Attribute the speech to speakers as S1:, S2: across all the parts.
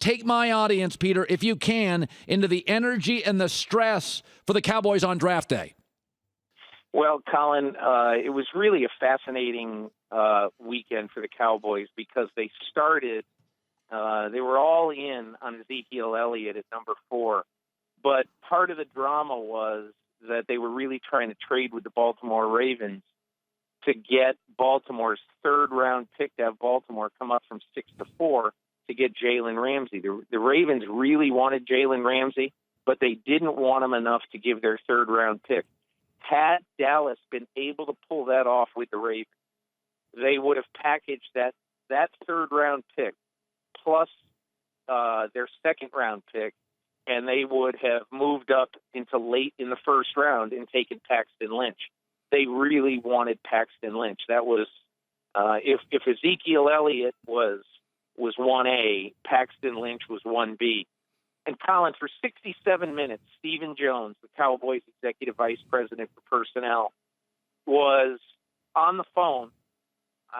S1: take my audience, Peter, if you can, into the energy and the stress for the Cowboys on draft day.
S2: Well, Colin, it was really a fascinating weekend for the Cowboys because they started, they were all in on Ezekiel Elliott at number 4. But part of the drama was that they were really trying to trade with the Baltimore Ravens to get Baltimore's third-round pick, to have Baltimore come up from 6 to 4 to get Jalen Ramsey. The Ravens really wanted Jalen Ramsey, but they didn't want him enough to give their third-round pick. Had Dallas been able to pull that off with the Ravens, they would have packaged that third-round pick plus their second-round pick, and they would have moved up into late in the first round and taken Paxton Lynch. They really wanted Paxton Lynch. That was if Ezekiel Elliott was 1A, Paxton Lynch was 1B. And Colin, for 67 minutes, Stephen Jones, the Cowboys executive vice president for personnel, was on the phone.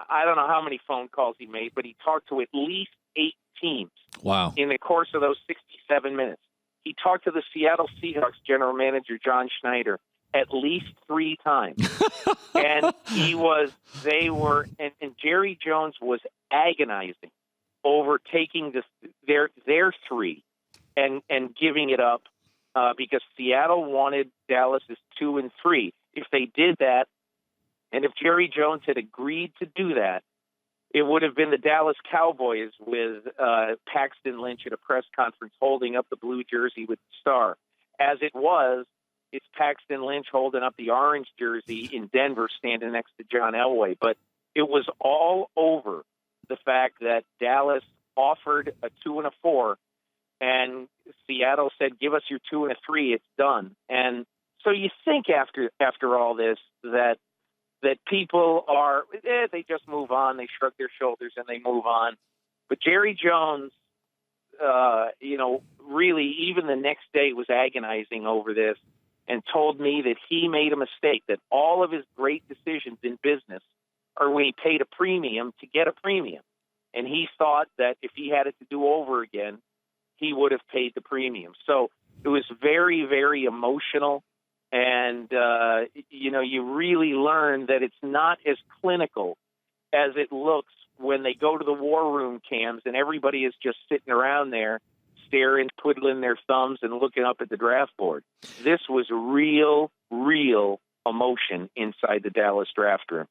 S2: I don't know how many phone calls he made, but he talked to at least 8 teams.
S1: Wow.
S2: In the course of those 67 minutes. He talked to the Seattle Seahawks general manager, John Schneider, at least 3 times. And Jerry Jones was agonizing over taking their 3 and giving it up because Seattle wanted Dallas's 2 and 3. If they did that, and if Jerry Jones had agreed to do that, it would have been the Dallas Cowboys with Paxton Lynch at a press conference holding up the blue jersey with the star. As it was, it's Paxton Lynch holding up the orange jersey in Denver standing next to John Elway. But it was all over the fact that Dallas offered a 2 and a 4, and Seattle said, give us your 2 and a 3, it's done. And so you think after all this that people are, they just move on, they shrug their shoulders and they move on. But Jerry Jones, really even the next day was agonizing over this and told me that he made a mistake, that all of his great decisions in business are when he paid a premium to get a premium. And he thought that if he had it to do over again, he would have paid the premium. So it was very, very emotional. And, you really learn that it's not as clinical as it looks when they go to the war room cams and everybody is just sitting around there staring, twiddling their thumbs and looking up at the draft board. This was real emotion inside the Dallas draft room.